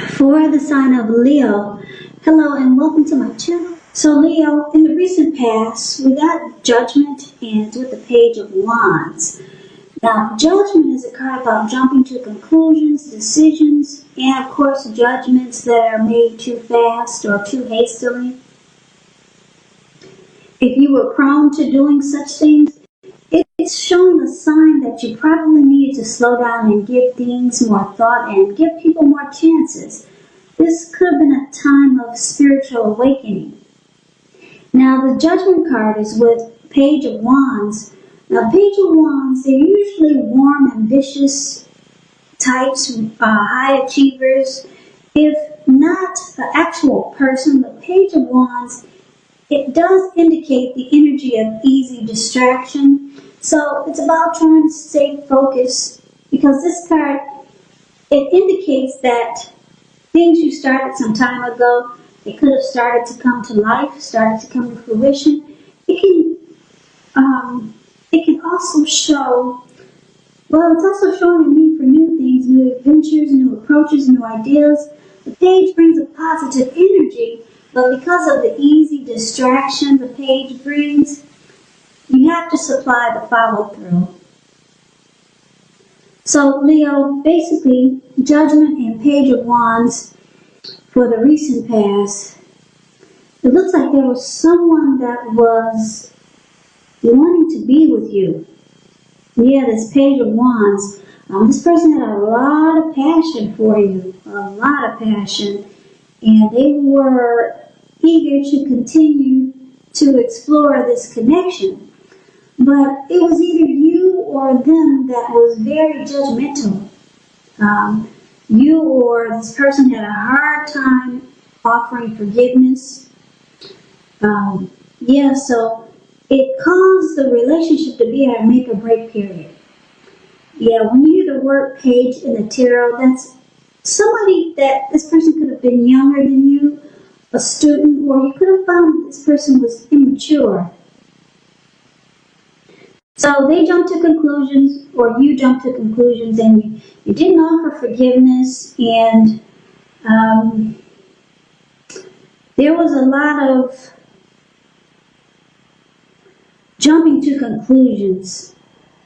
For the sign of Leo, hello and welcome to my channel. So Leo, in the recent past, we got Judgment and with the Page of Wands. Now, Judgment is a card about jumping to conclusions, decisions, and of course judgments that are made too fast or too hastily. If you were prone to doing such things, it's showing a sign that you probably need to slow down and give things more thought and give people more chances. This could have been a time of spiritual awakening. Now, the Judgment card is with Page of Wands. Now, Page of Wands, they're usually warm, ambitious types, high achievers. If not the actual person, the Page of Wands, it does indicate the energy of easy distraction. So it's about trying to stay focused, because this card, it indicates that things you started some time ago, they could have started to come to life, started to come to fruition. It can also show, well, it's also showing a need for new things, new adventures, new approaches, new ideas. The page brings a positive energy, but because of the easy distraction the page brings, you have to supply the follow-through. So Leo, basically, Judgment and Page of Wands for the recent past, it looks like there was someone that was wanting to be with you. Yeah, this Page of Wands, this person had a lot of passion for you, a lot of passion, and they were eager to continue to explore this connection. But it was either you or them that was very judgmental. You or this person had a hard time offering forgiveness. So it caused the relationship to be at a make or break period. Yeah, when you hear the word page in the tarot, that's somebody that this person could have been younger than you, a student, or you could have found that this person was immature. So they jumped to conclusions, or you jumped to conclusions, and you didn't offer forgiveness, and there was a lot of jumping to conclusions.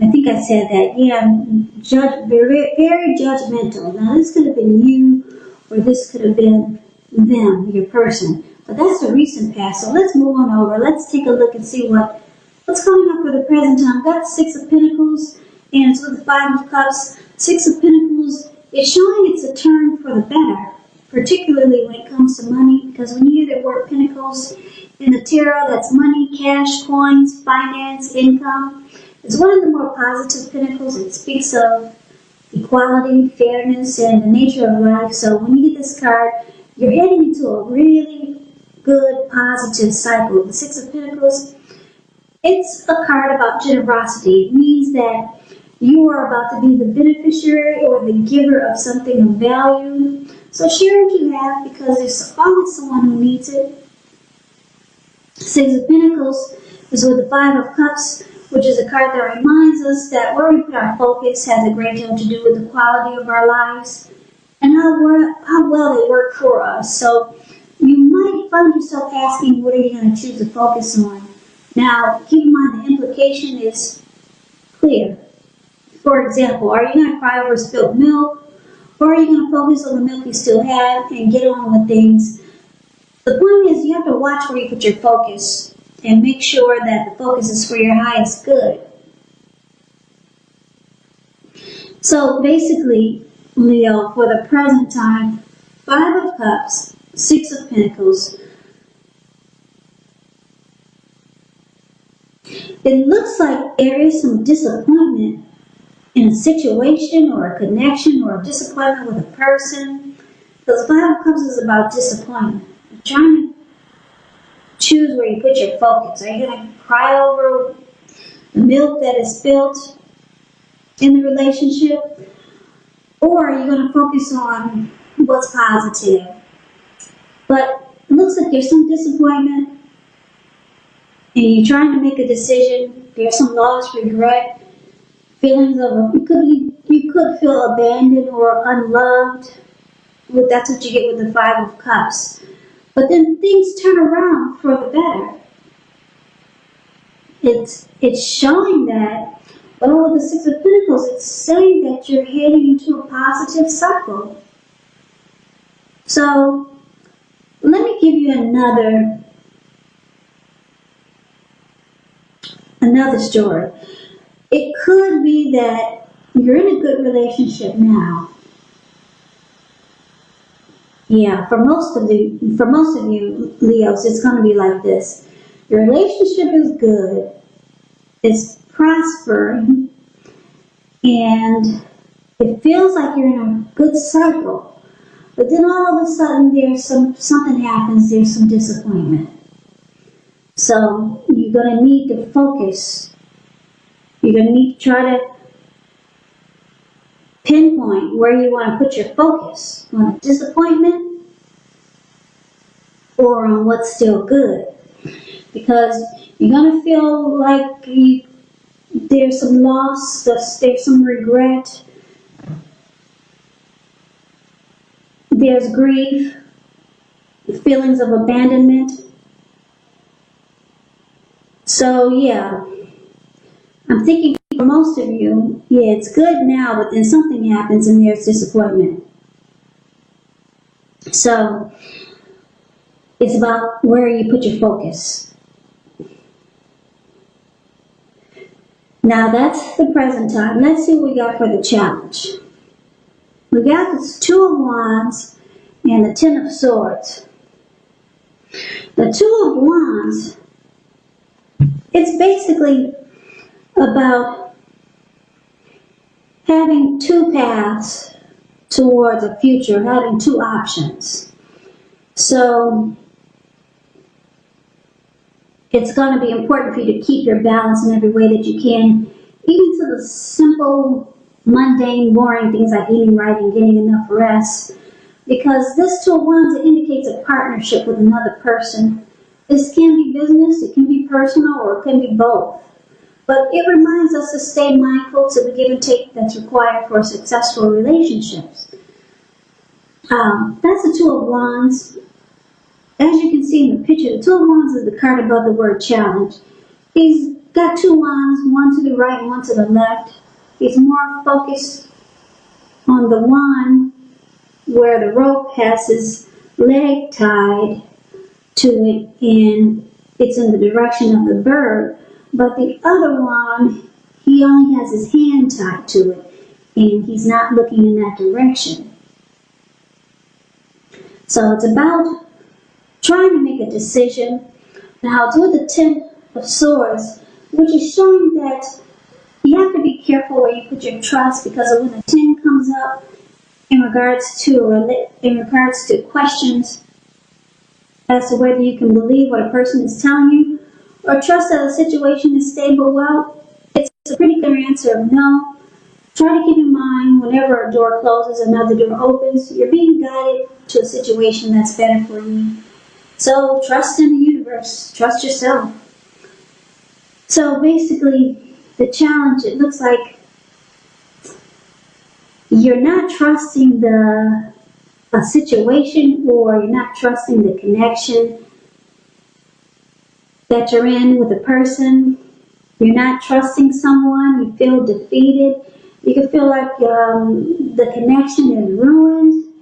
I think I said that. Yeah, very, very judgmental. Now, this could have been you, or this could have been them, your person. But that's the recent past. So let's move on over. Let's take a look and see what's coming up for the present time. I've got Six of Pentacles, and it's with the Five of Cups. Six of Pentacles is showing it's a turn for the better, particularly when it comes to money, because when you hear the word Pentacles in the tarot, that's money, cash, coins, finance, income. It's one of the more positive Pentacles. It speaks of equality, fairness, and the nature of life. So when you get this card, you're heading into a really good, positive cycle. The Six of Pentacles, it's a card about generosity. It means that you are about to be the beneficiary or the giver of something of value. So share what you have, because there's always someone who needs it. Six of Pentacles is with the Five of Cups, which is a card that reminds us that where we put our focus has a great deal to do with the quality of our lives and how well they work for us. So you might find yourself asking, what are you going to choose to focus on? Now, keep in mind the implication is clear. For example, are you going to cry over spilled milk, or are you going to focus on the milk you still have and get on with things? The point is, you have to watch where you put your focus and make sure that the focus is for your highest good. So basically, Leo, for the present time, Five of Cups, Six of Pentacles. It looks like there is some disappointment in a situation or a connection or a disappointment with a person. Because Five of Cups is about disappointment. You're trying to choose where you put your focus. Are you going to cry over the milk that is spilled in the relationship? Or are you going to focus on what's positive? But it looks like there's some disappointment, and you're trying to make a decision. There's some loss, regret, feelings of you could feel abandoned or unloved. Well, that's what you get with the Five of Cups. But then things turn around for the better. It's showing that, well, with the Six of Pentacles, it's saying that you're heading into a positive cycle. So, let me give you another story. It could be that you're in a good relationship now. Yeah, for most of you Leos, it's going to be like this. Your relationship is good, it's prospering, and it feels like you're in a good cycle. But then all of a sudden, something happens. There's some disappointment. So you're going to need to focus. You're going to need to try to pinpoint where you want to put your focus, on a disappointment or on what's still good. Because you're going to feel like there's some loss, there's some regret, there's grief, feelings of abandonment. So yeah, I'm thinking for most of you, yeah, it's good now, but then something happens and there's disappointment. So it's about where you put your focus. Now that's the present time. Let's see what we got for the challenge. We got the Two of Wands and the Ten of Swords. The Two of Wands, it's basically about having two paths towards a future, having two options. So it's going to be important for you to keep your balance in every way that you can, even to the simple, mundane, boring things like eating right and getting enough rest. Because this Two of Wands, it indicates a partnership with another person. This can be business, it can be personal, or it can be both. But it reminds us to stay mindful to the give and take that's required for successful relationships. That's the Two of Wands. As you can see in the picture, the Two of Wands is the card above the word challenge. He's got two wands, one to the right and one to the left. He's more focused on the one where the rope has his leg tied to it and it's in the direction of the bird. But the other one, he only has his hand tied to it and he's not looking in that direction. So it's about trying to make a decision. Now it's with the Ten of Swords, which is showing that you have to be careful where you put your trust, because when the 10 comes up in regards to questions as to whether you can believe what a person is telling you or trust that a situation is stable, well, it's a pretty clear answer of no. Try to keep in mind whenever a door closes, another door opens. You're being guided to a situation that's better for you. So trust in the universe. Trust yourself. So basically, the challenge, it looks like you're not trusting a situation, or you're not trusting the connection that you're in with a person. You're not trusting someone. You feel defeated. You can feel like the connection is ruined,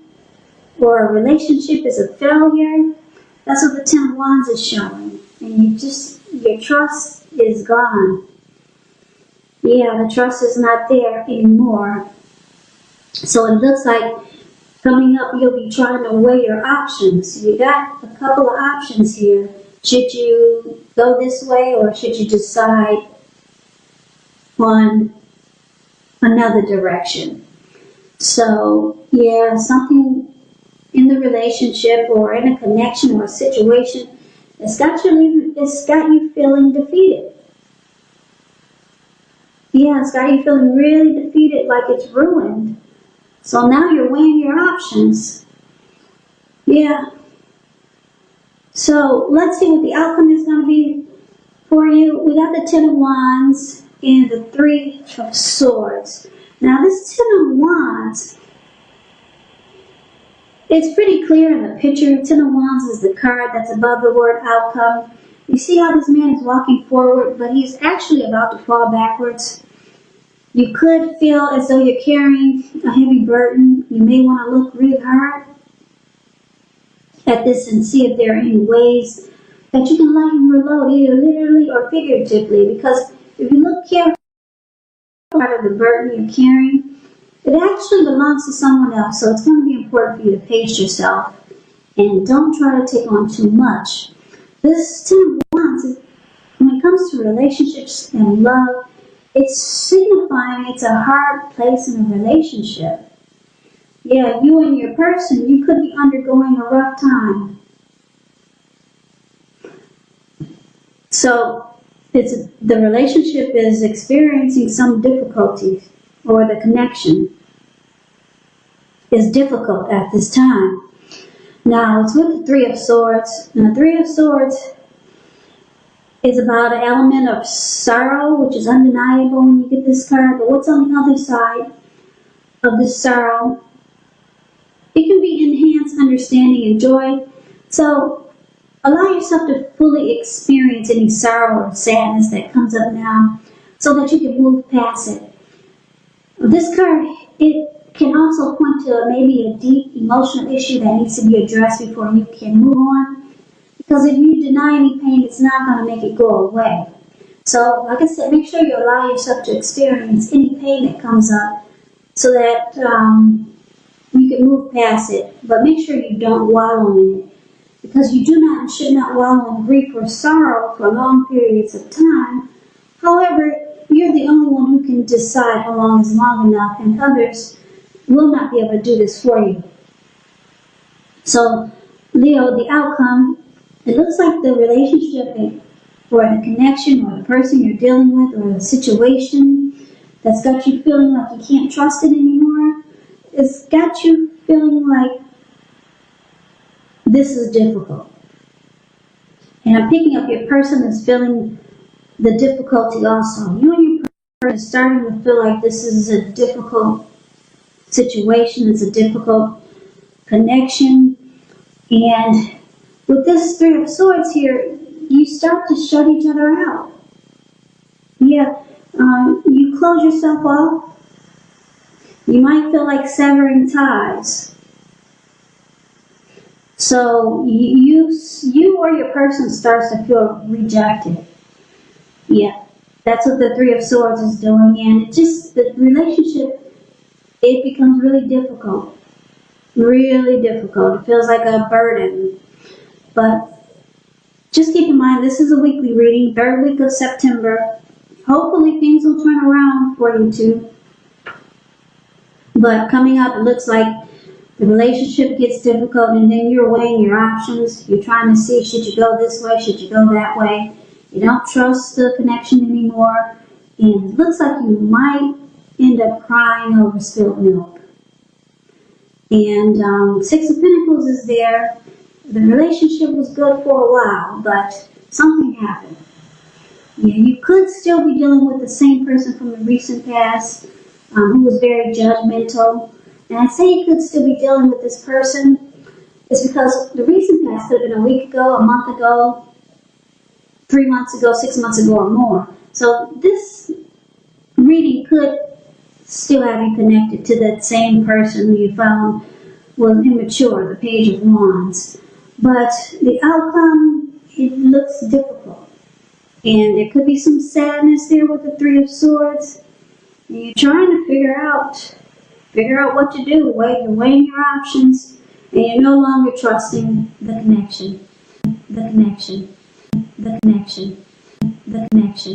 or a relationship is a failure. That's what the Ten of Wands is showing. And your trust is gone. Yeah, the trust is not there anymore. So it looks like coming up, you'll be trying to weigh your options. You got a couple of options here. Should you go this way, or should you decide on another direction? So, yeah, something in the relationship or in a connection or a situation, it's got you feeling defeated. Yeah, it's got you feeling really defeated, like it's ruined. So now you're weighing your options. Yeah. So let's see what the outcome is going to be for you. We got the Ten of Wands and the Three of Swords. Now this Ten of Wands, It's pretty clear in the picture. Ten of Wands is the card that's above the word outcome. You see how this man is walking forward, but he's actually about to fall backwards. You could feel as though you're carrying a heavy burden. You may want to look really hard at this and see if there are any ways that you can lighten your load, either literally or figuratively, because if you look carefully at part of the burden you're carrying, it actually belongs to someone else, so it's going to be important for you to pace yourself and don't try to take on too much. This Ten of Wands, when it comes to relationships and love, it's signifying it's a hard place in a relationship. Yeah, you and your person, you could be undergoing a rough time. So, the relationship is experiencing some difficulties, or the connection is difficult at this time. Now, it's with the Three of Swords. Now, Three of Swords is about an element of sorrow, which is undeniable when you get this card. But what's on the other side of this sorrow? It can be enhanced understanding and joy. So allow yourself to fully experience any sorrow or sadness that comes up now so that you can move past it. This card, it can also point to maybe a deep emotional issue that needs to be addressed before you can move on. Because if you deny any pain, it's not going to make it go away. So, like I said, make sure you allow yourself to experience any pain that comes up so that you can move past it. But make sure you don't wallow in it. Because you do not and should not wallow in grief or sorrow for long periods of time. However, you're the only one who can decide how long is long enough, and others will not be able to do this for you. So, Leo, the outcome, it looks like the relationship or the connection or the person you're dealing with or the situation that's got you feeling like you can't trust it anymore, it's got you feeling like this is difficult. And I'm picking up your person is feeling the difficulty also. You and your person is starting to feel like this is a difficult situation, it's a difficult connection. And with this Three of Swords here, you start to shut each other out. Yeah, you close yourself off. You might feel like severing ties. So you or your person starts to feel rejected. Yeah, that's what the Three of Swords is doing, and the relationship, it becomes really difficult. Really difficult. It feels like a burden. But just keep in mind, this is a weekly reading, 3rd week of September. Hopefully things will turn around for you two. But coming up, it looks like the relationship gets difficult, and then you're weighing your options. You're trying to see, should you go this way, should you go that way. You don't trust the connection anymore. And it looks like you might end up crying over spilled milk. And Six of Pentacles is there. The relationship was good for a while, but something happened. Yeah, you could still be dealing with the same person from the recent past who was very judgmental. And I say you could still be dealing with this person is because the recent past could have been a week ago, a month ago, 3 months ago, 6 months ago, or more. So this reading could still have you connected to that same person who you found was immature, the Page of Wands. But the outcome, it looks difficult. And there could be some sadness there with the Three of Swords. And you're trying to figure out what to do. You're weighing your options, and you're no longer trusting the connection. The connection. The connection. The connection.